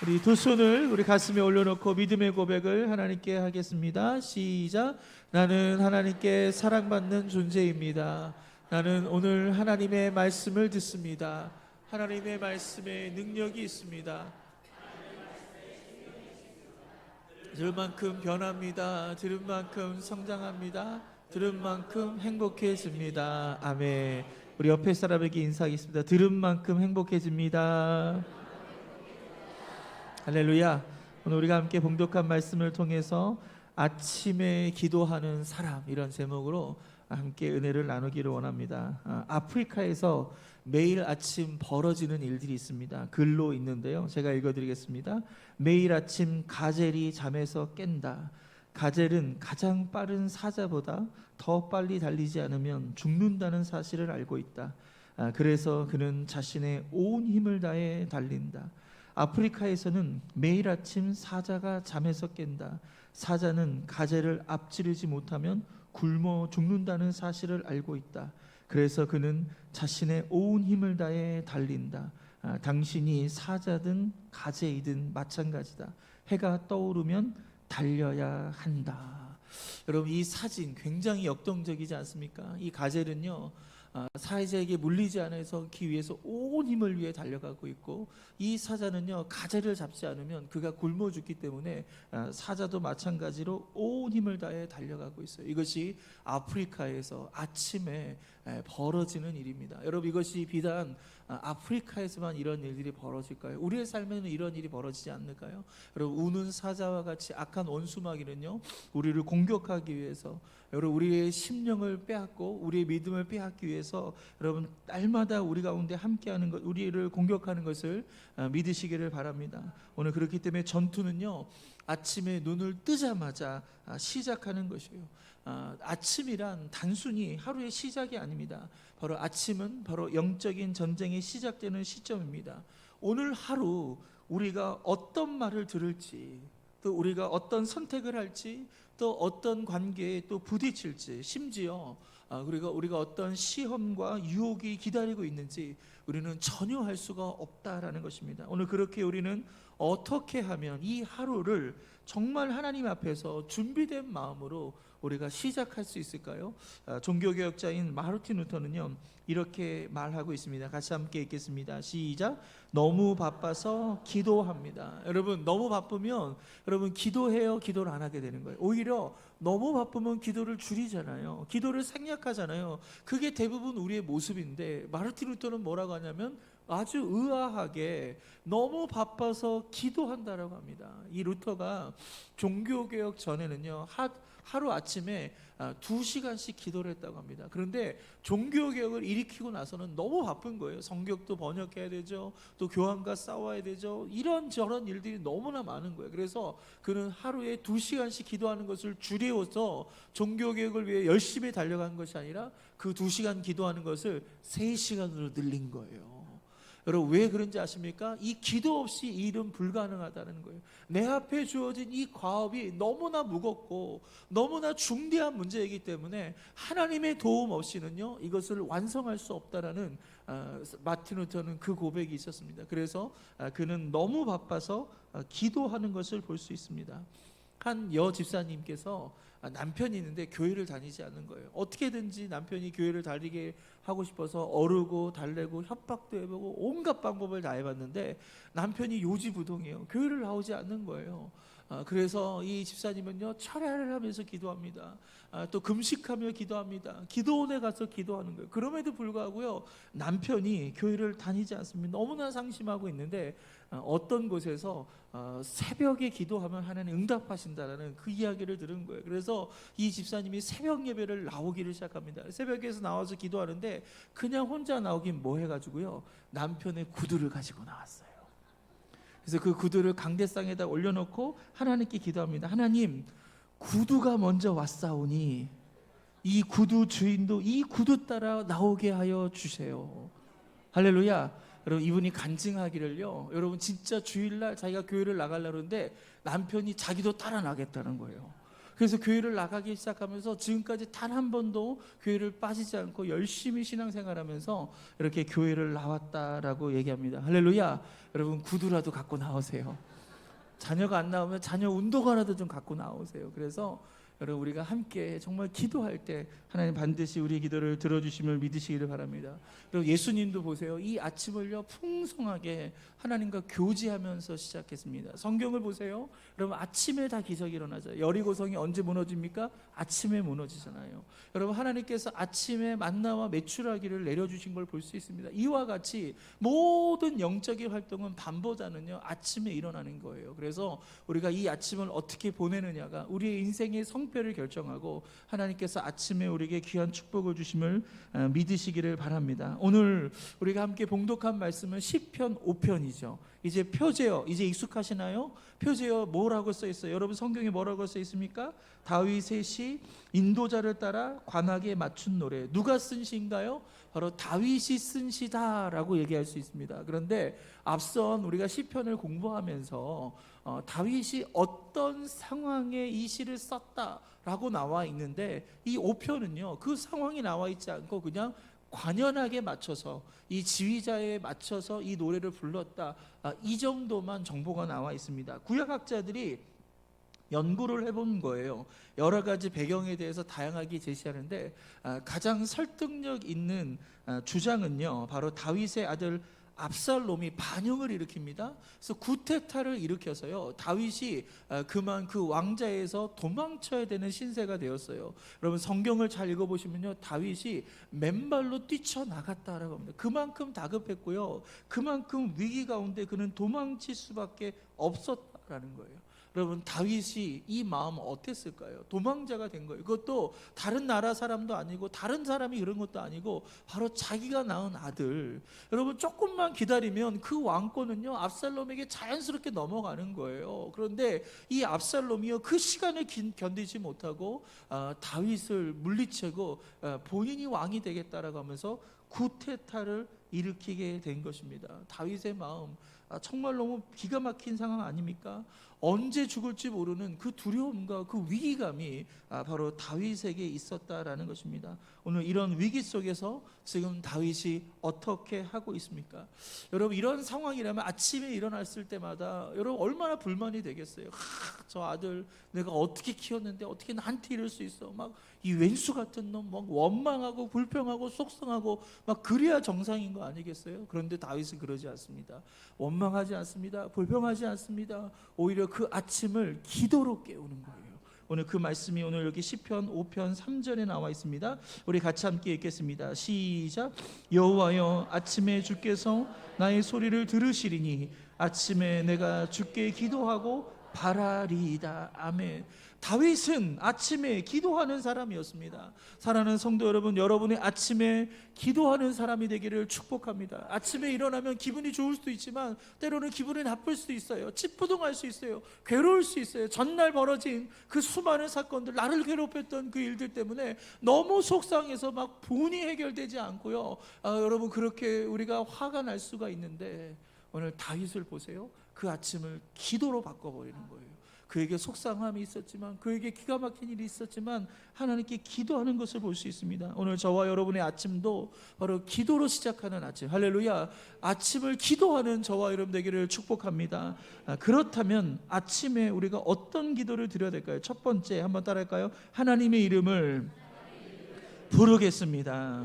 우리 두 손을 우리 가슴에 올려놓고 믿음의 고백을 하나님께 하겠습니다. 시작. 나는 하나님께 사랑받는 존재입니다. 나는 오늘 하나님의 말씀을 듣습니다. 하나님의 말씀에 능력이 있습니다. 들은 만큼 변합니다. 들은 만큼 성장합니다. 들은 만큼 행복해집니다. 아멘. 우리 옆에 사람에게 인사하겠습니다. 들은 만큼 행복해집니다. 할렐루야. 오늘 우리가 함께 봉독한 말씀을 통해서 아침에 기도하는 사람, 이런 제목으로 함께 은혜를 나누기를 원합니다. 아프리카에서 매일 아침 벌어지는 일들이 있습니다. 글로 있는데요, 제가 읽어드리겠습니다. 매일 아침 가젤이 잠에서 깬다. 가젤은 가장 빠른 사자보다 더 빨리 달리지 않으면 죽는다는 사실을 알고 있다. 그래서 그는 자신의 온 힘을 다해 달린다. 아프리카에서는 매일 아침 사자가 잠에서 깬다. 사자는 가젤을 앞지르지 못하면 굶어 죽는다는 사실을 알고 있다. 그래서 그는 자신의 온 힘을 다해 달린다. 당신이 사자든 가젤이든 마찬가지다. 해가 떠오르면 달려야 한다. 여러분, 이 사진 굉장히 역동적이지 않습니까? 이 가젤은요, 사자에게 물리지 않기 위해서 온 힘을 위해 달려가고 있고, 이 사자는요, 가젤을 잡지 않으면 그가 굶어 죽기 때문에 사자도 마찬가지로 온 힘을 다해 달려가고 있어요. 이것이 아프리카에서 아침에 벌어지는 일입니다. 여러분, 이것이 비단 아프리카에서만 이런 일들이 벌어질까요? 우리의 삶에는 이런 일이 벌어지지 않을까요? 여러분, 우는 사자와 같이 악한 원수마귀는요, 우리를 공격하기 위해서, 여러분, 우리의 심령을 빼앗고 우리의 믿음을 빼앗기 위해서 여러분, 날마다 우리 가운데 함께하는 것, 우리를 공격하는 것을 믿으시기를 바랍니다. 오늘 그렇기 때문에 전투는요, 아침에 눈을 뜨자마자 시작하는 것이에요. 아침이란 단순히 하루의 시작이 아닙니다. 바로 아침은 바로 영적인 전쟁이 시작되는 시점입니다. 오늘 하루 우리가 어떤 말을 들을지, 또 우리가 어떤 선택을 할지, 또 어떤 관계에 또 부딪힐지, 심지어 우리가 어떤 시험과 유혹이 기다리고 있는지 우리는 전혀 알 수가 없다라는 것입니다. 오늘 그렇게 우리는 어떻게 하면 이 하루를 정말 하나님 앞에서 준비된 마음으로 우리가 시작할 수 있을까요? 종교개혁자인 마르틴 루터는요, 이렇게 말하고 있습니다. 같이 함께 읽겠습니다. 시작. 너무 바빠서 기도합니다. 여러분, 너무 바쁘면 여러분 기도해요, 기도를 안 하게 되는 거예요. 오히려 너무 바쁘면 기도를 줄이잖아요. 기도를 생략하잖아요. 그게 대부분 우리의 모습인데, 마르틴 루터는 뭐라고 하냐면 아주 의아하게 너무 바빠서 기도한다라고 합니다. 이 루터가 종교개혁 전에는요, 하루 아침에 2시간씩 기도를 했다고 합니다. 그런데 종교개혁을 일으키고 나서는 너무 바쁜 거예요. 성경도 번역해야 되죠, 또 교황과 싸워야 되죠, 이런저런 일들이 너무나 많은 거예요. 그래서 그는 하루에 2시간씩 기도하는 것을 줄여서 종교개혁을 위해 열심히 달려간 것이 아니라 그 2시간 기도하는 것을 3시간으로 늘린 거예요. 여러분, 왜 그런지 아십니까? 이 기도 없이 이 일은 불가능하다는 거예요. 내 앞에 주어진 이 과업이 너무나 무겁고 너무나 중대한 문제이기 때문에 하나님의 도움 없이는요, 이것을 완성할 수 없다라는 마틴 루터는 그 고백이 있었습니다. 그래서 그는 너무 바빠서 기도하는 것을 볼 수 있습니다. 한 여집사님께서 남편이 있는데 교회를 다니지 않는 거예요. 어떻게든지 남편이 교회를 다니게 하고 싶어서 어르고 달래고 협박도 해보고 온갖 방법을 다 해봤는데 남편이 요지부동이에요. 교회를 나오지 않는 거예요. 그래서 이 집사님은요, 철야를 하면서 기도합니다. 또 금식하며 기도합니다. 기도원에 가서 기도하는 거예요. 그럼에도 불구하고요, 남편이 교회를 다니지 않습니다. 너무나 상심하고 있는데 어떤 곳에서 새벽에 기도하면 하나님 응답하신다라는 그 이야기를 들은 거예요. 그래서 이 집사님이 새벽 예배를 나오기를 시작합니다. 새벽에서 나와서 기도하는데 그냥 혼자 나오긴 뭐 해가지고요, 남편의 구두를 가지고 나왔어요. 그래서 그 구두를 강대상에다 올려놓고 하나님께 기도합니다. 하나님, 구두가 먼저 왔사오니 이 구두 주인도 이 구두 따라 나오게 하여 주세요. 할렐루야. 여러분, 이분이 간증하기를요, 여러분, 진짜 주일날 자기가 교회를 나가려고 하는데 남편이 자기도 따라 나겠다는 거예요. 그래서 교회를 나가기 시작하면서 지금까지 단 한 번도 교회를 빠지지 않고 열심히 신앙생활하면서 이렇게 교회를 나왔다라고 얘기합니다. 할렐루야. 여러분, 구두라도 갖고 나오세요. 자녀가 안 나오면 자녀 운동화라도 좀 갖고 나오세요. 그래서 여러분 우리가 함께 정말 기도할 때 하나님 반드시 우리의 기도를 들어주심을 믿으시기를 바랍니다. 그리고 예수님도 보세요. 이 아침을요 풍성하게 하나님과 교제하면서 시작했습니다. 성경을 보세요. 여러분 아침에 다 기적이 일어나죠. 여리고성이 언제 무너집니까? 아침에 무너지잖아요. 여러분 하나님께서 아침에 만나와 메추라기를 내려주신 걸 볼 수 있습니다. 이와 같이 모든 영적인 활동은 밤보다는요 아침에 일어나는 거예요. 그래서 우리가 이 아침을 어떻게 보내느냐가 우리의 인생의 성패를 결정하고 하나님께서 아침에 우리에게 귀한 축복을 주심을 믿으시기를 바랍니다. 오늘 우리가 함께 봉독한 말씀은 시편 5편이죠. 이제 표제어 이제 익숙하시나요? 표제어 뭐라고 써 있어요? 여러분 성경에 뭐라고 써 있습니까? 다윗의 시 인도자를 따라 관악에 맞춘 노래. 누가 쓴 시인가요? 바로 다윗이 쓴 시다라고 얘기할 수 있습니다. 그런데 앞선 우리가 시편을 공부하면서 다윗이 어떤 상황에 이 시를 썼다라고 나와 있는데 이 5편은요 그 상황이 나와 있지 않고 그냥 관연하게 맞춰서 이 지휘자에 맞춰서 이 노래를 불렀다, 이 정도만 정보가 나와 있습니다. 구약학자들이 연구를 해본 거예요. 여러 가지 배경에 대해서 다양하게 제시하는데 가장 설득력 있는 주장은요 바로 다윗의 아들 압살롬이 반역을 일으킵니다. 그래서 구테타를 일으켜서요 다윗이 그만 그 왕자에서 도망쳐야 되는 신세가 되었어요. 여러분 성경을 잘 읽어보시면요 다윗이 맨발로 뛰쳐나갔다라고 합니다. 그만큼 다급했고요 그만큼 위기 가운데 그는 도망칠 수밖에 없었다라는 거예요. 여러분 다윗이 이 마음 어땠을까요? 도망자가 된 거예요. 그것도 다른 나라 사람도 아니고 다른 사람이 그런 것도 아니고 바로 자기가 낳은 아들. 여러분 조금만 기다리면 그 왕권은요 압살롬에게 자연스럽게 넘어가는 거예요. 그런데 이 압살롬이요 그 시간을 견디지 못하고 다윗을 물리치고 본인이 왕이 되겠다라고 하면서 구테타를 일으키게 된 것입니다. 다윗의 마음 정말 너무 기가 막힌 상황 아닙니까? 언제 죽을지 모르는 그 두려움과 그 위기감이 바로 다윗에게 있었다라는 것입니다. 오늘 이런 위기 속에서 지금 다윗이 어떻게 하고 있습니까? 여러분 이런 상황이라면 아침에 일어났을 때마다 여러분 얼마나 불만이 되겠어요. 저 아들 내가 어떻게 키웠는데 어떻게 나한테 이럴 수 있어. 막 이 왼수 같은 놈 막 원망하고 불평하고 속상하고 막 그래야 정상인 거 아니겠어요? 그런데 다윗은 그러지 않습니다. 원망하지 않습니다. 불평하지 않습니다. 오히려 그 아침을 기도로 깨우는 거예요. 오늘 그 말씀이 오늘 여기 시편 5편 3절에 나와 있습니다. 우리 같이 함께 읽겠습니다. 시작. 여호와여 아침에 주께서 나의 소리를 들으시리니 아침에 내가 주께 기도하고 바라리이다. 아멘. 다윗은 아침에 기도하는 사람이었습니다. 사랑하는 성도 여러분, 여러분의 아침에 기도하는 사람이 되기를 축복합니다. 아침에 일어나면 기분이 좋을 수도 있지만 때로는 기분이 나쁠 수도 있어요. 찌뿌둥할 수 있어요. 괴로울 수 있어요. 전날 벌어진 그 수많은 사건들, 나를 괴롭혔던 그 일들 때문에 너무 속상해서 막 본이 해결되지 않고요. 여러분 그렇게 우리가 화가 날 수가 있는데 오늘 다윗을 보세요. 그 아침을 기도로 바꿔버리는 거예요. 그에게 속상함이 있었지만 그에게 기가 막힌 일이 있었지만 하나님께 기도하는 것을 볼 수 있습니다. 오늘 저와 여러분의 아침도 바로 기도로 시작하는 아침. 할렐루야. 아침을 기도하는 저와 여러분 되기를 축복합니다. 그렇다면 아침에 우리가 어떤 기도를 드려야 될까요? 첫 번째 한번 따라할까요? 하나님의 이름을 부르겠습니다.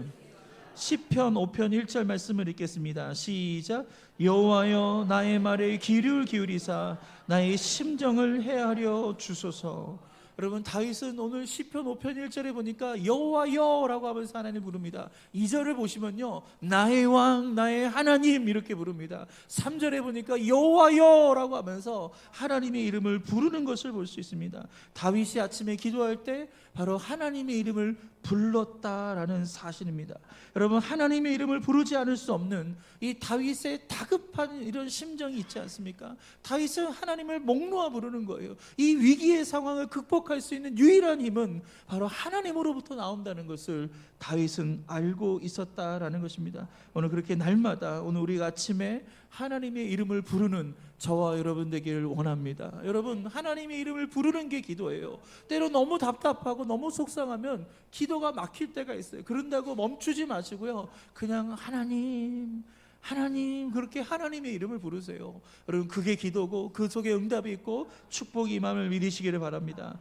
시편 5편 1절 말씀을 읽겠습니다. 시작. 여호와여 나의 말에 귀를 기울이사 나의 심정을 헤아려 주소서. 여러분 다윗은 오늘 시편 5편 1절에 보니까 여호와여라고 하면서 하나님 부릅니다. 2절을 보시면요 나의 왕 나의 하나님 이렇게 부릅니다. 3절에 보니까 여호와여라고 하면서 하나님의 이름을 부르는 것을 볼 수 있습니다. 다윗이 아침에 기도할 때 바로 하나님의 이름을 불렀다라는 사실입니다. 여러분 하나님의 이름을 부르지 않을 수 없는 이 다윗의 다급한 이런 심정이 있지 않습니까? 다윗은 하나님을 목 놓아 부르는 거예요. 이 위기의 상황을 극복할 수 있는 유일한 힘은 바로 하나님으로부터 나온다는 것을 다윗은 알고 있었다라는 것입니다. 오늘 그렇게 날마다 오늘 우리가 아침에 하나님의 이름을 부르는 저와 여러분 되기를 원합니다. 여러분 하나님의 이름을 부르는 게 기도예요. 때로 너무 답답하고 너무 속상하면 기도가 막힐 때가 있어요. 그런다고 멈추지 마시고요. 그냥 하나님 하나님, 그렇게 하나님의 이름을 부르세요. 여러분, 그게 기도고 그 속에 응답이 있고 축복이 임함을 믿으시기를 바랍니다.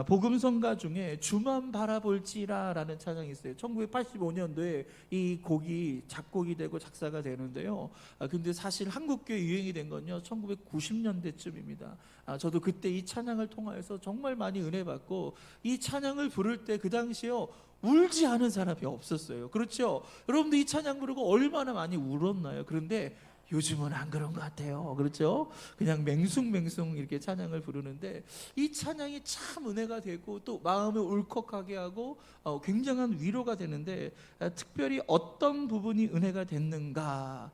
복음성가 중에 주만 바라볼지라 라는 찬양이 있어요. 1985년도에 이 곡이 작곡이 되고 작사가 되는데요. 근데 사실 한국교회 유행이 된 건요 1990년대쯤입니다. 저도 그때 이 찬양을 통하여서 정말 많이 은혜 받고, 이 찬양을 부를 때 그 당시요 울지 않은 사람이 없었어요. 그렇죠? 여러분들 이 찬양 부르고 얼마나 많이 울었나요? 그런데 요즘은 안 그런 것 같아요. 그렇죠? 그냥 맹숭맹숭 이렇게 찬양을 부르는데, 이 찬양이 참 은혜가 되고 또 마음을 울컥하게 하고 굉장한 위로가 되는데, 특별히 어떤 부분이 은혜가 됐는가?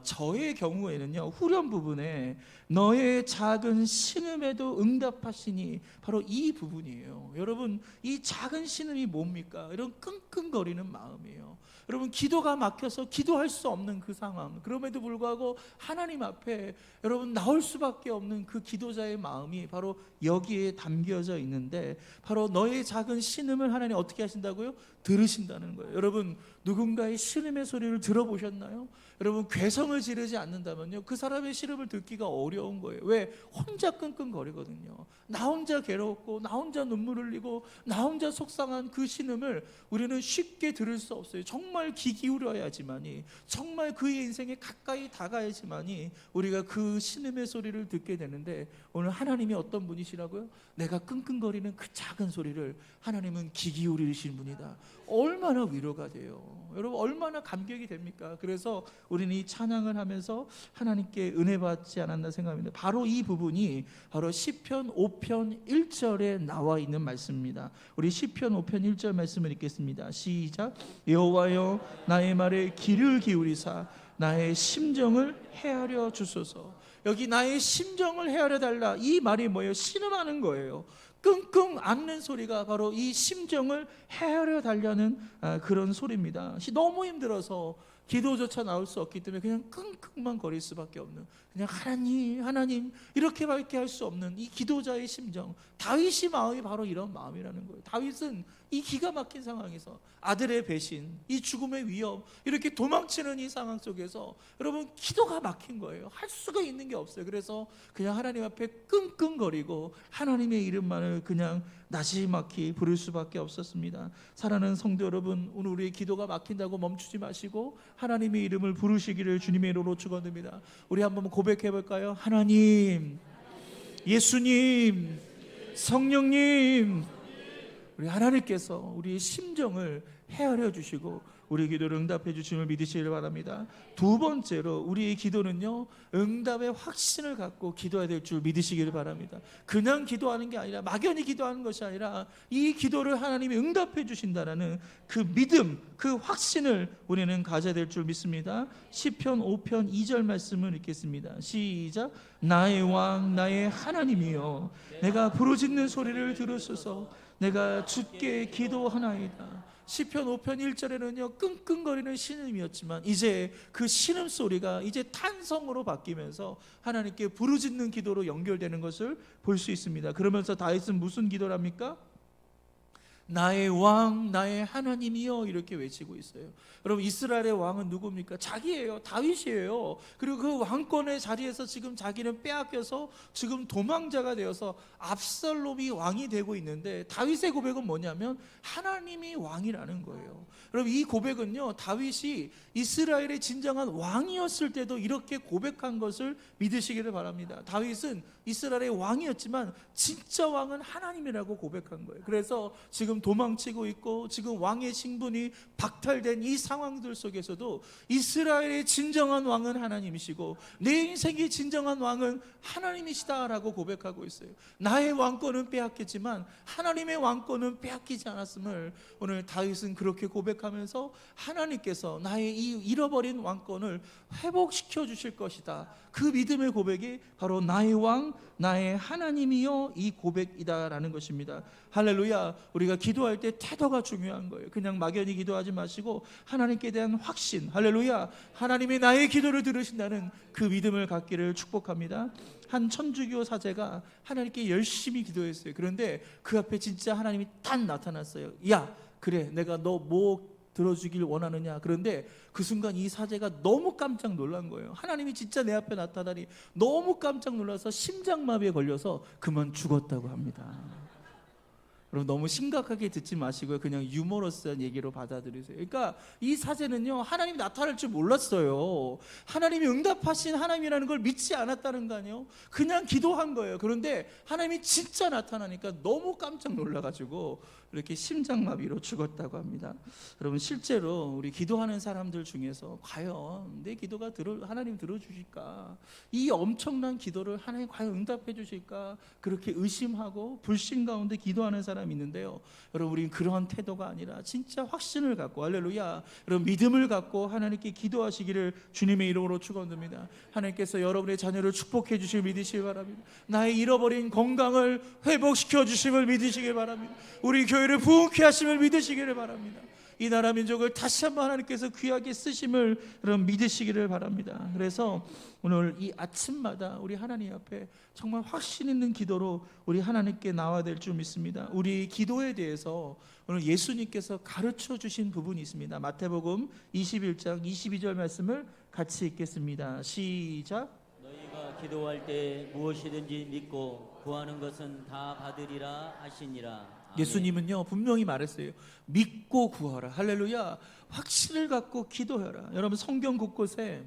저의 경우에는요 후렴 부분에 너의 작은 신음에도 응답하시니, 바로 이 부분이에요. 여러분, 이 작은 신음이 뭡니까? 이런 끙끙거리는 마음이에요. 여러분, 기도가 막혀서 기도할 수 없는 그 상황, 그럼에도 불구하고 하나님 앞에 여러분 나올 수밖에 없는 그 기도자의 마음이 바로 여기에 담겨져 있는데, 바로 너의 작은 신음을 하나님 어떻게 하신다고요? 들으신다는 거예요. 여러분, 누군가의 신음의 소리를 들어보셨나요? 여러분, 괴성을 지르지 않는다면요 그 사람의 신음을 듣기가 어려운 거예요. 왜? 혼자 끙끙거리거든요. 나 혼자 괴롭고 나 혼자 눈물 흘리고 나 혼자 속상한 그 신음을 우리는 쉽게 들을 수 없어요. 정말 귀 기울여야지만이, 정말 그의 인생에 가까이 다가야지만이 우리가 그 신음의 소리를 듣게 되는데, 오늘 하나님이 어떤 분이시라고요? 내가 끙끙거리는 그 작은 소리를 하나님은 귀 기울이시는 분이다. 얼마나 위로가 돼요. 여러분, 얼마나 감격이 됩니까? 그래서 우리는 이 찬양을 하면서 하나님께 은혜 받지 않았나 생각합니다. 바로 이 부분이 바로 시편 5편 1절에 나와 있는 말씀입니다. 우리 시편 5편 1절 말씀을 읽겠습니다. 시작. 여호와여 나의 말에 귀를 기울이사 나의 심정을 헤아려 주소서. 여기 나의 심정을 헤아려 달라, 이 말이 뭐예요? 신음하는 거예요. 끙끙 앓는 소리가 바로 이 심정을 헤아려 달라는 그런 소리입니다. 너무 힘들어서 기도조차 나올 수 없기 때문에 그냥 끙끙만 거릴 수밖에 없는, 그냥 하나님 하나님 이렇게밖에 할 수 없는 이 기도자의 심정, 다윗의 마음이 바로 이런 마음이라는 거예요. 다윗은 이 기가 막힌 상황에서 아들의 배신, 이 죽음의 위협, 이렇게 도망치는 이 상황 속에서 여러분 기도가 막힌 거예요. 할 수가 있는 게 없어요. 그래서 그냥 하나님 앞에 끙끙거리고 하나님의 이름만을 그냥 나지막히 부를 수밖에 없었습니다. 사랑하는 성도 여러분, 오늘 우리의 기도가 막힌다고 멈추지 마시고 하나님의 이름을 부르시기를 주님의 이름으로 축원드립니다. 우리 한번 고백해 볼까요? 하나님, 예수님, 성령님, 우리 하나님께서 우리의 심정을 헤아려 주시고 우리 기도를 응답해 주심을 믿으시길 바랍니다. 두 번째로, 우리의 기도는요 응답의 확신을 갖고 기도해야 될 줄 믿으시기를 바랍니다. 그냥 기도하는 게 아니라, 막연히 기도하는 것이 아니라, 이 기도를 하나님이 응답해 주신다라는 그 믿음, 그 확신을 우리는 가져야 될 줄 믿습니다. 시편 5편 2절 말씀을 읽겠습니다. 시작. 나의 왕 나의 하나님이여 내가 부르짖는 소리를 들으소서. 내가 주께 기도하나이다. 시편 5편 1절에는요 끙끙거리는 신음이었지만, 이제 그 신음 소리가 이제 탄성으로 바뀌면서 하나님께 부르짖는 기도로 연결되는 것을 볼 수 있습니다. 그러면서 다윗은 무슨 기도를 합니까? 나의 왕 나의 하나님이여, 이렇게 외치고 있어요. 여러분, 이스라엘의 왕은 누굽니까? 자기예요. 다윗이에요. 그리고 그 왕권의 자리에서 지금 자기는 빼앗겨서 지금 도망자가 되어서 압살롬이 왕이 되고 있는데, 다윗의 고백은 뭐냐면 하나님이 왕이라는 거예요. 여러분, 이 고백은요 다윗이 이스라엘의 진정한 왕이었을 때도 이렇게 고백한 것을 믿으시기를 바랍니다. 다윗은 이스라엘의 왕이었지만 진짜 왕은 하나님이라고 고백한 거예요. 그래서 지금 도망치고 있고 지금 왕의 신분이 박탈된 이 상황들 속에서도 이스라엘의 진정한 왕은 하나님이시고 내 인생의 진정한 왕은 하나님이시다라고 고백하고 있어요. 나의 왕권은 빼앗겼지만 하나님의 왕권은 빼앗기지 않았음을 오늘 다윗은 그렇게 고백하면서, 하나님께서 나의 이 잃어버린 왕권을 회복시켜 주실 것이다, 그 믿음의 고백이 바로 나의 왕 나의 하나님이여, 이 고백이다라는 것입니다. 할렐루야. 우리가 기도할 때 태도가 중요한 거예요. 그냥 막연히 기도하지 마시고 하나님께 대한 확신, 할렐루야, 하나님이 나의 기도를 들으신다는 그 믿음을 갖기를 축복합니다. 한 천주교 사제가 하나님께 열심히 기도했어요. 그런데 그 앞에 진짜 하나님이 딱 나타났어요. 야, 그래, 내가 너 뭐 들어주길 원하느냐. 그런데 그 순간 이 사제가 너무 깜짝 놀란 거예요. 하나님이 진짜 내 앞에 나타나니 너무 깜짝 놀라서 심장마비에 걸려서 그만 죽었다고 합니다. 여러분 너무 심각하게 듣지 마시고요. 그냥 유머러스한 얘기로 받아들이세요. 그러니까 이 사제는요, 하나님이 나타날 줄 몰랐어요. 하나님이 응답하신 하나님이라는 걸 믿지 않았다는 거 아니에요. 그냥 기도한 거예요. 그런데 하나님이 진짜 나타나니까 너무 깜짝 놀라가지고 이렇게 심장마비로 죽었다고 합니다. 여러분 실제로 우리 기도하는 사람들 중에서 과연 내 기도가 하나님 들어주실까, 이 엄청난 기도를 하나님 과연 응답해 주실까, 그렇게 의심하고 불신 가운데 기도하는 사람이 있는데요. 여러분 우리는 그러한 태도가 아니라 진짜 확신을 갖고, 할렐루야, 여러분 믿음을 갖고 하나님께 기도하시기를 주님의 이름으로 축원드립니다. 하나님께서 여러분의 자녀를 축복해 주실 믿으시기 바랍니다. 나의 잃어버린 건강을 회복시켜 주심을 믿으시기 바랍니다. 우리 교회를 부흥케 하심을 믿으시기를 바랍니다. 이 나라 민족을 다시 한번 하나님께서 귀하게 쓰심을 여러분 믿으시기를 바랍니다. 그래서 오늘 이 아침마다 우리 하나님 앞에 정말 확신 있는 기도로 우리 하나님께 나와야 될 줄 믿습니다. 우리 기도에 대해서 오늘 예수님께서 가르쳐 주신 부분이 있습니다. 마태복음 21장 22절 말씀을 같이 읽겠습니다. 시작. 너희가 기도할 때 무엇이든지 믿고 구하는 것은 다 받으리라 하시니라. 아멘. 예수님은요 분명히 말했어요. 믿고 구하라. 할렐루야. 확신을 갖고 기도해라. 여러분 성경 곳곳에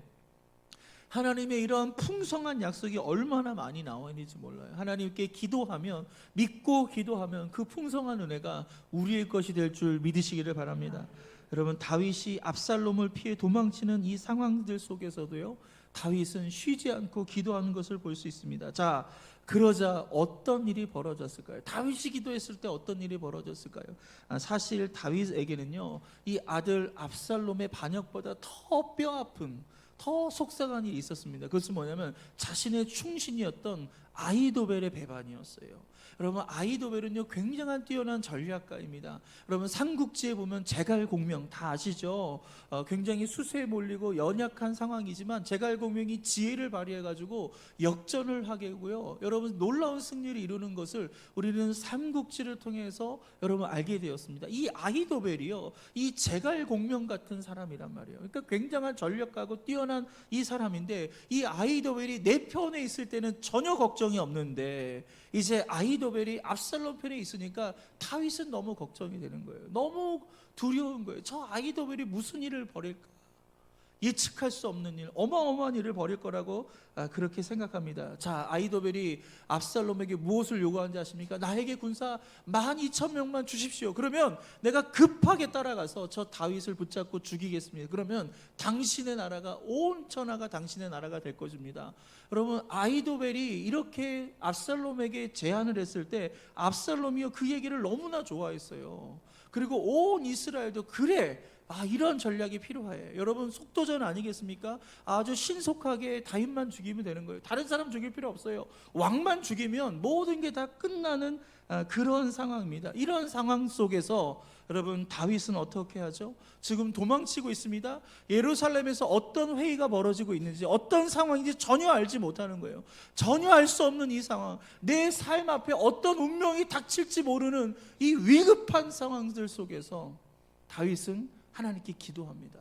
하나님의 이러한 풍성한 약속이 얼마나 많이 나와 있는지 몰라요. 하나님께 기도하면, 믿고 기도하면 그 풍성한 은혜가 우리의 것이 될 줄 믿으시기를 바랍니다. 여러분 다윗이 압살롬을 피해 도망치는 이 상황들 속에서도요, 다윗은 쉬지 않고 기도하는 것을 볼 수 있습니다. 자, 그러자 어떤 일이 벌어졌을까요? 다윗이 기도했을 때 어떤 일이 벌어졌을까요? 사실 다윗에게는요, 이 아들 압살롬의 반역보다 더 뼈아픈, 더 속상한 일이 있었습니다. 그것은 뭐냐면 자신의 충신이었던 아히도벨의 배반이었어요. 여러분 아히도벨은요 굉장한 뛰어난 전략가입니다. 여러분 삼국지에 보면 제갈공명 다 아시죠? 굉장히 수세에 몰리고 연약한 상황이지만 제갈공명이 지혜를 발휘해가지고 역전을 하게 하고요, 여러분 놀라운 승리를 이루는 것을 우리는 삼국지를 통해서 여러분 알게 되었습니다. 이 아히도벨이요, 이 제갈공명 같은 사람이란 말이에요. 그러니까 굉장한 전략가고 뛰어난 이 사람인데, 이 아히도벨이 내 편에 있을 때는 전혀 걱정이 없는데 이제 아히도벨이 압살롬 편에 있으니까 다윗은 너무 걱정이 되는 거예요. 너무 두려운 거예요. 저 아히도벨이 무슨 일을 벌일까? 예측할 수 없는 일, 어마어마한 일을 벌일 거라고 그렇게 생각합니다. 자, 아히도벨이 압살롬에게 무엇을 요구하는지 아십니까? 나에게 군사 12,000명만 주십시오. 그러면 내가 급하게 따라가서 저 다윗을 붙잡고 죽이겠습니다. 그러면 당신의 나라가, 온 천하가 당신의 나라가 될 것입니다. 여러분 아히도벨이 이렇게 압살롬에게 제안을 했을 때 압살롬이요 그 얘기를 너무나 좋아했어요. 그리고 온 이스라엘도 그래, 이런 전략이 필요해. 여러분 속도전 아니겠습니까? 아주 신속하게 다윗만 죽이면 되는 거예요. 다른 사람 죽일 필요 없어요. 왕만 죽이면 모든 게 다 끝나는 그런 상황입니다. 이런 상황 속에서 여러분 다윗은 어떻게 하죠? 지금 도망치고 있습니다. 예루살렘에서 어떤 회의가 벌어지고 있는지, 어떤 상황인지 전혀 알지 못하는 거예요. 전혀 알 수 없는 이 상황, 내 삶 앞에 어떤 운명이 닥칠지 모르는 이 위급한 상황들 속에서 다윗은 하나님께 기도합니다.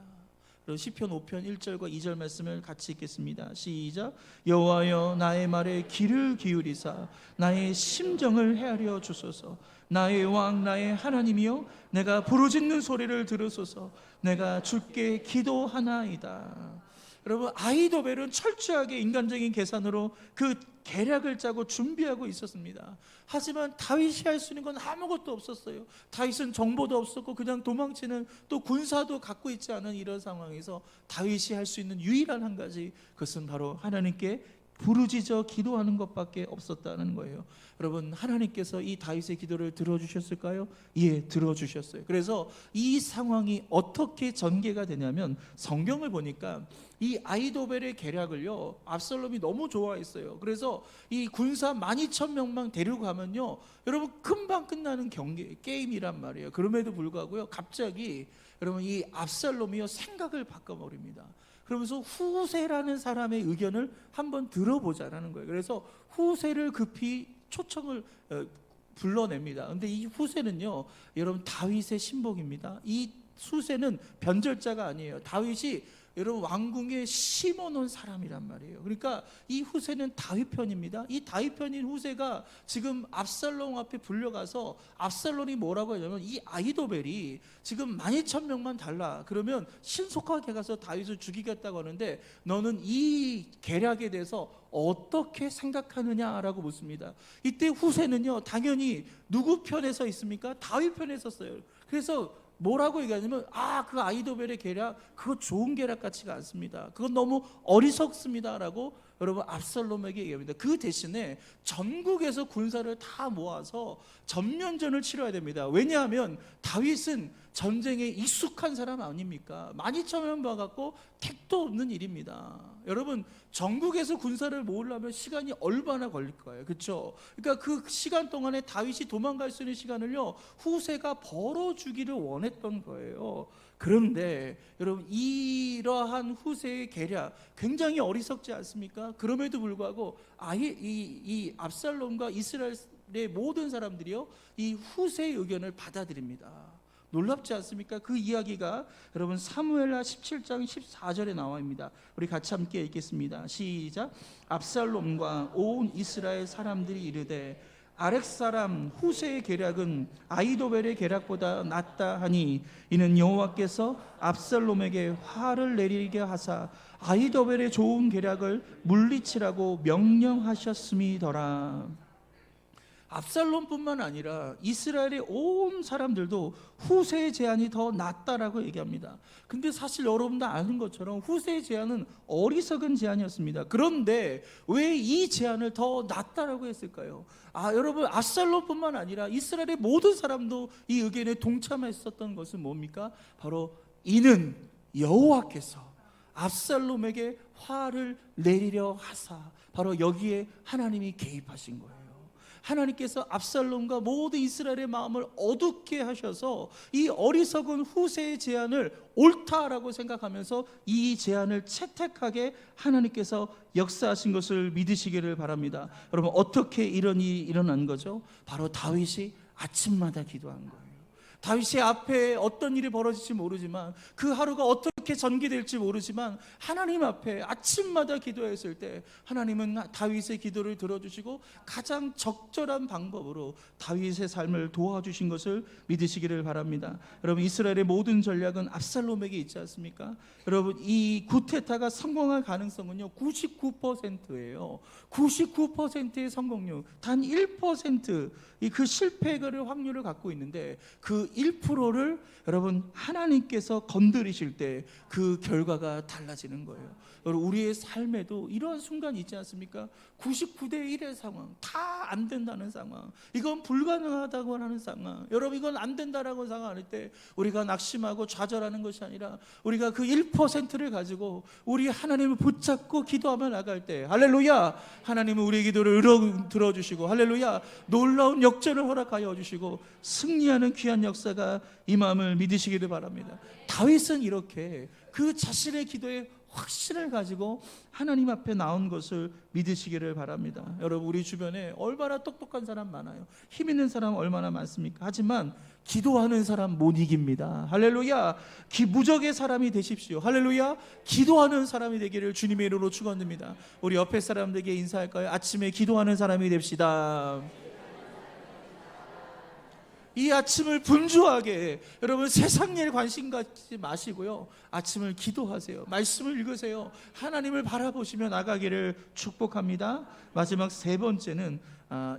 시편 5편 1절과 2절 말씀을 같이 읽겠습니다. 시작. 여호와여 나의 말에 귀를 기울이사 나의 심정을 헤아려 주소서. 나의 왕 나의 하나님이여 내가 부르짖는 소리를 들으소서. 내가 주께 기도하나이다. 여러분 아히도벨은 철저하게 인간적인 계산으로 그 계략을 짜고 준비하고 있었습니다. 하지만 다윗이 할 수 있는 건 아무것도 없었어요. 다윗은 정보도 없었고 그냥 도망치는, 또 군사도 갖고 있지 않은 이런 상황에서 다윗이 할 수 있는 유일한 한 가지, 그것은 바로 하나님께 부르짖어 기도하는 것밖에 없었다는 거예요. 여러분 하나님께서 이 다윗의 기도를 들어주셨을까요? 예, 들어주셨어요. 그래서 이 상황이 어떻게 전개가 되냐면, 성경을 보니까 이 아히도벨의 계략을요 압살롬이 너무 좋아했어요. 그래서 이 군사 12,000명만 데리고 가면요 여러분 금방 끝나는 게임이란 말이에요. 그럼에도 불구하고요 갑자기 여러분 이 압살롬이요 생각을 바꿔버립니다. 그러면서 후세라는 사람의 의견을 한번 들어보자라는 거예요. 그래서 후세를 급히 초청을 불러냅니다. 근데 이 후세는요 여러분 다윗의 신복입니다. 이 후세는 변절자가 아니에요. 다윗이 여러분 왕궁에 심어놓은 사람이란 말이에요. 그러니까 이 후세는 다윗 편입니다. 이 다윗 편인 후세가 지금 압살롬 앞에 불려가서 압살롬이 뭐라고 하냐면 이 아히도벨이 지금 12,000명만 달라. 그러면 신속하게 가서 다윗을 죽이겠다고 하는데 너는 이 계략에 대해서 어떻게 생각하느냐라고 묻습니다. 이때 후세는요 당연히 누구 편에 서 있습니까? 다윗 편에 섰어요. 그래서 뭐라고 얘기하냐면 그 아히도벨의 계략 그거 좋은 계략 같지가 않습니다. 그건 너무 어리석습니다라고 여러분 압살롬에게 얘기합니다. 그 대신에 전국에서 군사를 다 모아서 전면전을 치러야 됩니다. 왜냐하면 다윗은 전쟁에 익숙한 사람 아닙니까? 12,000명 봐갖고 택도 없는 일입니다. 여러분 전국에서 군사를 모으려면 시간이 얼마나 걸릴 거예요, 그렇죠? 그러니까 그 시간 동안에 다윗이 도망갈 수 있는 시간을요 후세가 벌어주기를 원했던 거예요. 그런데 여러분 이러한 후세의 계략 굉장히 어리석지 않습니까? 그럼에도 불구하고 이 압살롬과 이스라엘의 모든 사람들이요 이 후세의 의견을 받아들입니다. 놀랍지 않습니까? 그 이야기가 여러분 사무엘하 17장 14절에 나와 있습니다. 우리 같이 함께 읽겠습니다. 시작. 압살롬과 온 이스라엘 사람들이 이르되 아렉 사람 후세의 계략은 아히도벨의 계략보다 낫다 하니 이는 여호와께서 압살롬에게 화를 내리게 하사 아히도벨의 좋은 계략을 물리치라고 명령하셨음이더라. 압살롬뿐만 아니라 이스라엘의 온 사람들도 후세의 제안이 더 낫다라고 얘기합니다. 근데 사실 여러분도 아는 것처럼 후세의 제안은 어리석은 제안이었습니다. 그런데 왜 이 제안을 더 낫다라고 했을까요? 여러분 압살롬뿐만 아니라 이스라엘의 모든 사람도 이 의견에 동참했었던 것은 뭡니까? 바로 이는 여호와께서 압살롬에게 화를 내리려 하사, 바로 여기에 하나님이 개입하신 거예요. 하나님께서 압살롬과 모든 이스라엘의 마음을 어둡게 하셔서 이 어리석은 후세의 제안을 옳다라고 생각하면서 이 제안을 채택하게 하나님께서 역사하신 것을 믿으시기를 바랍니다. 여러분 어떻게 이런 일이 일어난 거죠? 바로 다윗이 아침마다 기도한 거예요. 다윗의 앞에 어떤 일이 벌어질지 모르지만 그 하루가 어떻게 전개될지 모르지만 하나님 앞에 아침마다 기도했을 때 하나님은 다윗의 기도를 들어주시고 가장 적절한 방법으로 다윗의 삶을 도와주신 것을 믿으시기를 바랍니다. 여러분 이스라엘의 모든 전략은 압살롬에게 있지 않습니까? 여러분 이 쿠데타가 성공할 가능성은요 99%예요. 99%의 성공률, 단 1% 그 실패를 확률을 갖고 있는데 그 1%를 여러분 하나님께서 건드리실 때 그 결과가 달라지는 거예요. 여러분 우리의 삶에도 이러한 순간이 있지 않습니까? 99대 1의 상황, 다 안 된다는 상황, 이건 불가능하다고 하는 상황, 여러분 이건 안 된다라고 생각할 때 우리가 낙심하고 좌절하는 것이 아니라 우리가 그 1%를 가지고 우리 하나님을 붙잡고 기도하며 나갈 때 할렐루야, 하나님은 우리의 기도를 들어주시고 할렐루야, 놀라운 역전을 허락하여 주시고 승리하는 귀한 역사가 이 마음을 믿으시기를 바랍니다. 다윗은 이렇게 그 자신의 기도에 확신을 가지고 하나님 앞에 나온 것을 믿으시기를 바랍니다. 여러분 우리 주변에 얼마나 똑똑한 사람 많아요. 힘 있는 사람 얼마나 많습니까? 하지만 기도하는 사람 못 이깁니다. 할렐루야. 무적의 사람이 되십시오. 할렐루야. 기도하는 사람이 되기를 주님의 이름으로 축원드립니다. 우리 옆에 사람들에게 인사할까요? 아침에 기도하는 사람이 됩시다. 이 아침을 분주하게 여러분 세상 일 관심 갖지 마시고요, 아침을 기도하세요. 말씀을 읽으세요. 하나님을 바라보시며 나가기를 축복합니다. 마지막 세 번째는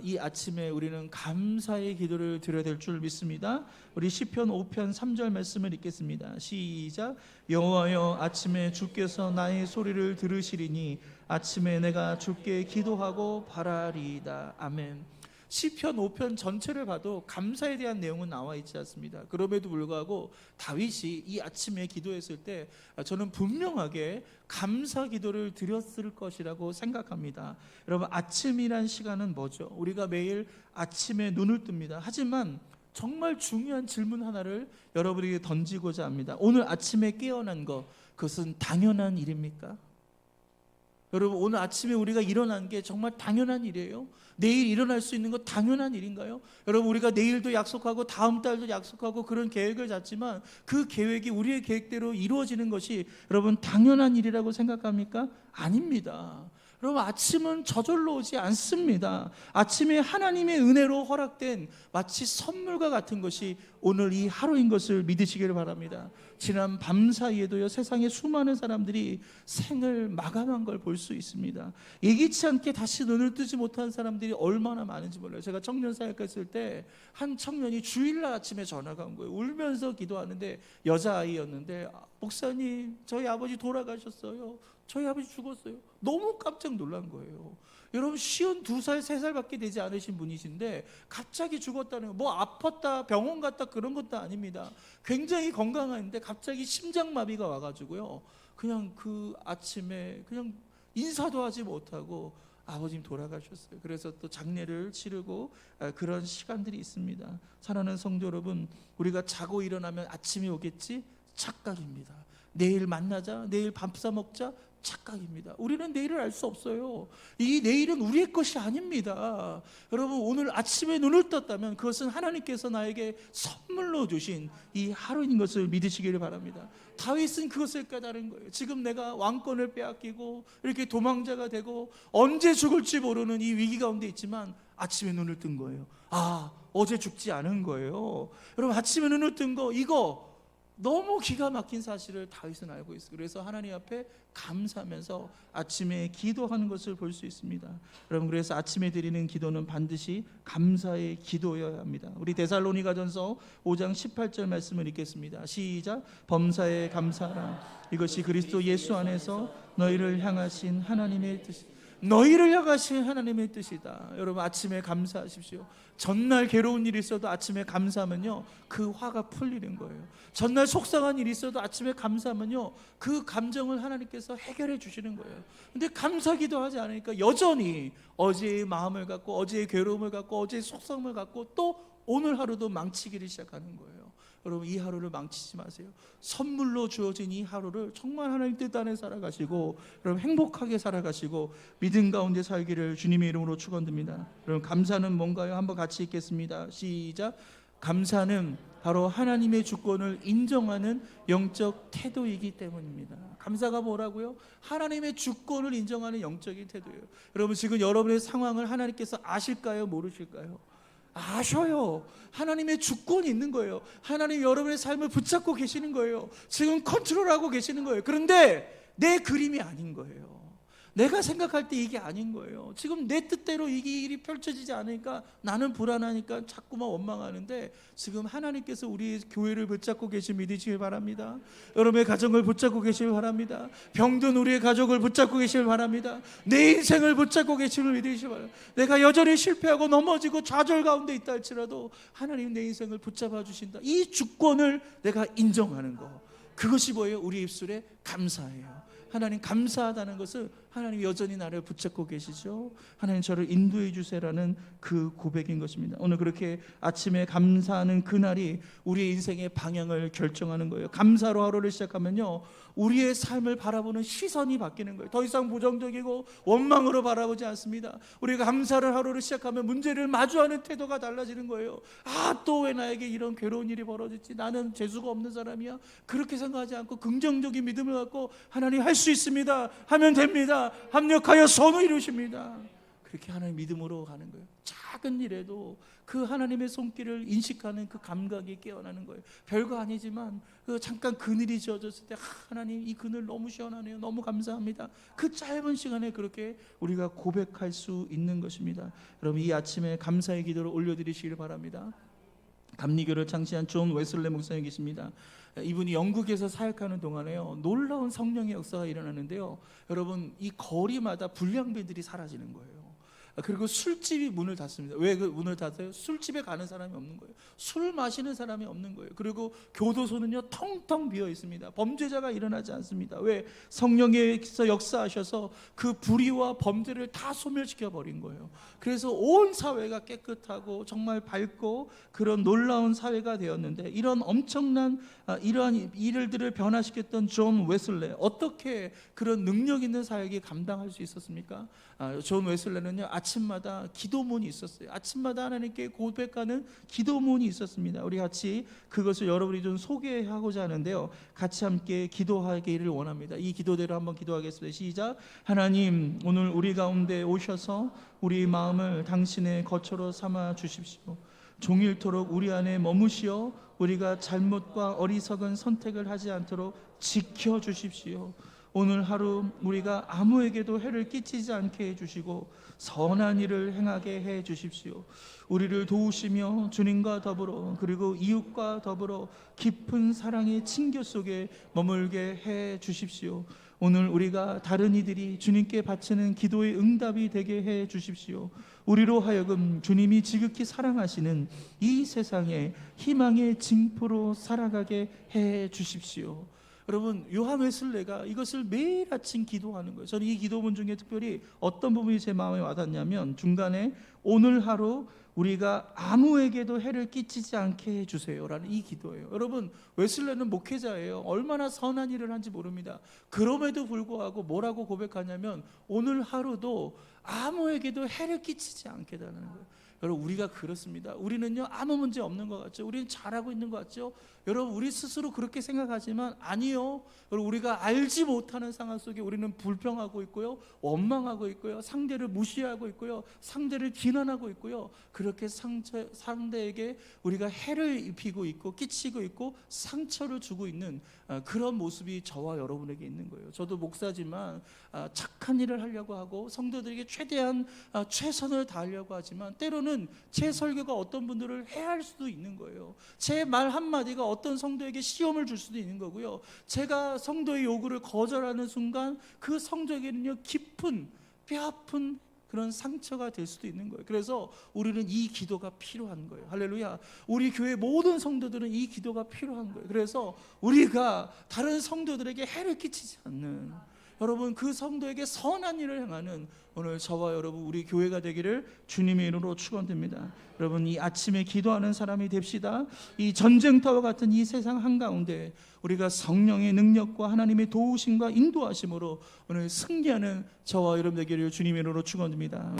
이 아침에 우리는 감사의 기도를 드려야 될 줄 믿습니다. 우리 시편 5편 3절 말씀을 읽겠습니다. 시작. 여호와여 아침에 주께서 나의 소리를 들으시리니 아침에 내가 주께 기도하고 바라리이다. 아멘. 시편 5편 전체를 봐도 감사에 대한 내용은 나와 있지 않습니다. 그럼에도 불구하고 다윗이 이 아침에 기도했을 때 저는 분명하게 감사 기도를 드렸을 것이라고 생각합니다. 여러분 아침이란 시간은 뭐죠? 우리가 매일 아침에 눈을 뜹니다. 하지만 정말 중요한 질문 하나를 여러분에게 던지고자 합니다. 오늘 아침에 깨어난 것, 그것은 당연한 일입니까? 여러분, 오늘 아침에 우리가 일어난 게 정말 당연한 일이에요? 내일 일어날 수 있는 거 당연한 일인가요? 여러분, 우리가 내일도 약속하고 다음 달도 약속하고 그런 계획을 잡지만 그 계획이 우리의 계획대로 이루어지는 것이 여러분 당연한 일이라고 생각합니까? 아닙니다. 여러분, 아침은 저절로 오지 않습니다. 아침에 하나님의 은혜로 허락된 마치 선물과 같은 것이 오늘 이 하루인 것을 믿으시기를 바랍니다. 지난 밤 사이에도요, 세상에 수많은 사람들이 생을 마감한 걸 볼 수 있습니다. 예기치 않게 다시 눈을 뜨지 못한 사람들이 얼마나 많은지 몰라요. 제가 청년 사역가 있을 때 한 청년이 주일날 아침에 전화가 온 거예요. 울면서 기도하는데 여자아이였는데, 목사님, 저희 아버지 돌아가셨어요. 저희 아버지 죽었어요. 너무 깜짝 놀란 거예요. 여러분, 52살, 3살밖에 되지 않으신 분이신데 갑자기 죽었다는 거, 뭐 아팠다, 병원 갔다 그런 것도 아닙니다. 굉장히 건강한데 갑자기 심장마비가 와가지고요, 그냥 그 아침에 그냥 인사도 하지 못하고 아버님 돌아가셨어요. 그래서 또 장례를 치르고 그런 시간들이 있습니다. 사랑하는 성도 여러분, 우리가 자고 일어나면 아침이 오겠지? 착각입니다. 내일 만나자, 내일 밥 사 먹자, 착각입니다. 우리는 내일을 알 수 없어요. 이 내일은 우리의 것이 아닙니다. 여러분, 오늘 아침에 눈을 떴다면 그것은 하나님께서 나에게 선물로 주신 이 하루인 것을 믿으시기를 바랍니다. 다윗은 그것을 깨달은 거예요. 지금 내가 왕권을 빼앗기고 이렇게 도망자가 되고 언제 죽을지 모르는 이 위기 가운데 있지만 아침에 눈을 뜬 거예요. 아, 어제 죽지 않은 거예요. 여러분, 아침에 눈을 뜬 거, 이거 너무 기가 막힌 사실을 다윗은 알고 있어요. 그래서 하나님 앞에 감사하면서 아침에 기도하는 것을 볼 수 있습니다. 여러분, 그래서 아침에 드리는 기도는 반드시 감사의 기도여야 합니다. 우리 데살로니가전서 5장 18절 말씀을 읽겠습니다. 시작. 범사에 감사하라. 이것이 그리스도 예수 안에서 너희를 향하신 하나님의 뜻, 너희를 향하신 하나님의 뜻이다. 여러분, 아침에 감사하십시오. 전날 괴로운 일이 있어도 아침에 감사하면요, 그 화가 풀리는 거예요. 전날 속상한 일이 있어도 아침에 감사하면요, 그 감정을 하나님께서 해결해 주시는 거예요. 근데 감사기도 하지 않으니까 여전히 어제의 마음을 갖고, 어제의 괴로움을 갖고, 어제의 속상함을 갖고 또 오늘 하루도 망치기를 시작하는 거예요. 여러분, 이 하루를 망치지 마세요. 선물로 주어진 이 하루를 정말 하나님 뜻 안에 살아가시고, 여러분 행복하게 살아가시고 믿음 가운데 살기를 주님의 이름으로 축원드립니다. 여러분, 감사는 뭔가요? 한번 같이 읽겠습니다. 시작. 감사는 바로 하나님의 주권을 인정하는 영적 태도이기 때문입니다. 감사가 뭐라고요? 하나님의 주권을 인정하는 영적인 태도예요. 여러분, 지금 여러분의 상황을 하나님께서 아실까요? 모르실까요? 아셔요. 하나님의 주권이 있는 거예요. 하나님 여러분의 삶을 붙잡고 계시는 거예요. 지금 컨트롤하고 계시는 거예요. 그런데 내 그림이 아닌 거예요. 내가 생각할 때 이게 아닌 거예요. 지금 내 뜻대로 이게 일이 펼쳐지지 않으니까 나는 불안하니까 자꾸만 원망하는데, 지금 하나님께서 우리 교회를 붙잡고 계신 믿으시길 바랍니다. 여러분의 가정을 붙잡고 계시길 바랍니다. 병든 우리의 가족을 붙잡고 계시길 바랍니다. 내 인생을 붙잡고 계시길 믿으시길 바랍니다. 내가 여전히 실패하고 넘어지고 좌절 가운데 있다 할지라도 하나님 내 인생을 붙잡아 주신다. 이 주권을 내가 인정하는 거, 그것이 뭐예요? 우리 입술에 감사해요. 하나님, 감사하다는 것은 하나님 여전히 나를 붙잡고 계시죠. 하나님, 저를 인도해 주세요라는 그 고백인 것입니다. 오늘 그렇게 아침에 감사하는 그날이 우리의 인생의 방향을 결정하는 거예요. 감사로 하루를 시작하면요, 우리의 삶을 바라보는 시선이 바뀌는 거예요. 더 이상 부정적이고 원망으로 바라보지 않습니다. 우리가 감사를 하루를 시작하면 문제를 마주하는 태도가 달라지는 거예요. 아, 또 왜 나에게 이런 괴로운 일이 벌어졌지? 나는 재수가 없는 사람이야? 그렇게 생각하지 않고 긍정적인 믿음을 갖고 하나님 할 수 있습니다 하면 됩니다. 합력하여 선을 이루십니다. 그렇게 하나님 믿음으로 가는 거예요. 작은 일에도 그 하나님의 손길을 인식하는 그 감각이 깨어나는 거예요. 별거 아니지만 그 잠깐 그늘이 지어졌을 때, 하나님 이 그늘 너무 시원하네요, 너무 감사합니다. 그 짧은 시간에 그렇게 우리가 고백할 수 있는 것입니다. 여러분, 이 아침에 감사의 기도를 올려드리시길 바랍니다. 감리교를 창시한 존 웨슬레 목사님 계십니다. 이분이 영국에서 사역하는 동안에요, 놀라운 성령의 역사가 일어나는데요, 여러분, 이 거리마다 불량배들이 사라지는 거예요. 그리고 술집이 문을 닫습니다. 왜 그 문을 닫아요? 술집에 가는 사람이 없는 거예요. 술 마시는 사람이 없는 거예요. 그리고 교도소는요 텅텅 비어 있습니다. 범죄자가 일어나지 않습니다. 왜? 성령께서 역사하셔서 그 불의와 범죄를 다 소멸시켜 버린 거예요. 그래서 온 사회가 깨끗하고 정말 밝고 그런 놀라운 사회가 되었는데, 이런 엄청난 이러한 일들을 변화시켰던 존 웨슬레, 어떻게 그런 능력 있는 사역이 감당할 수 있었습니까? 존 웨슬레는요 아침마다 기도문이 있었어요. 아침마다 하나님께 고백하는 기도문이 있었습니다. 우리 같이 그것을 여러분이 좀 소개하고자 하는데요, 같이 함께 기도하기를 원합니다. 이 기도대로 한번 기도하겠습니다. 시작. 하나님, 오늘 우리 가운데 오셔서 우리 마음을 당신의 거처로 삼아 주십시오. 종일토록 우리 안에 머무시어 우리가 잘못과 어리석은 선택을 하지 않도록 지켜 주십시오. 오늘 하루 우리가 아무에게도 해를 끼치지 않게 해주시고 선한 일을 행하게 해 주십시오. 우리를 도우시며 주님과 더불어 그리고 이웃과 더불어 깊은 사랑의 친교 속에 머물게 해 주십시오. 오늘 우리가 다른 이들이 주님께 바치는 기도의 응답이 되게 해 주십시오. 우리로 하여금 주님이 지극히 사랑하시는 이 세상에 희망의 징표로 살아가게 해 주십시오. 여러분, 요한 웨슬레가 이것을 매일 아침 기도하는 거예요. 저는 이 기도문 중에 특별히 어떤 부분이 제 마음에 와닿냐면, 중간에 오늘 하루 우리가 아무에게도 해를 끼치지 않게 해주세요 라는 이 기도예요. 여러분, 웨슬레는 목회자예요. 얼마나 선한 일을 한지 모릅니다. 그럼에도 불구하고 뭐라고 고백하냐면, 오늘 하루도 아무에게도 해를 끼치지 않게 하는 거예요. 여러분, 우리가 그렇습니다. 우리는요 아무 문제 없는 것 같죠. 우리는 잘하고 있는 것 같죠. 여러분, 우리 스스로 그렇게 생각하지만 아니요. 여러분, 우리가 알지 못하는 상황 속에 우리는 불평하고 있고요, 원망하고 있고요, 상대를 무시하고 있고요, 상대를 비난하고 있고요. 그렇게 상대에게 우리가 해를 입히고 있고 끼치고 있고 상처를 주고 있는 그런 모습이 저와 여러분에게 있는 거예요. 저도 목사지만 착한 일을 하려고 하고 성도들에게 최대한 최선을 다하려고 하지만, 때로는 제 설교가 어떤 분들을 해할 수도 있는 거예요. 제 말 한마디가 어떤 성도에게 시험을 줄 수도 있는 거고요. 제가 성도의 요구를 거절하는 순간 그 성도에게는요 깊은 뼈아픈 그런 상처가 될 수도 있는 거예요. 그래서 우리는 이 기도가 필요한 거예요. 할렐루야. 우리 교회 모든 성도들은 이 기도가 필요한 거예요. 그래서 우리가 다른 성도들에게 해를 끼치지 않는, 여러분, 그 성도에게 선한 일을 행하는 오늘 저와 여러분 우리 교회가 되기를 주님의 이름으로 축원드립니다. 여러분, 이 아침에 기도하는 사람이 됩시다. 이 전쟁터와 같은 이 세상 한가운데 우리가 성령의 능력과 하나님의 도우심과 인도하심으로 오늘 승리하는 저와 여러분 되기를 주님의 이름으로 축원드립니다.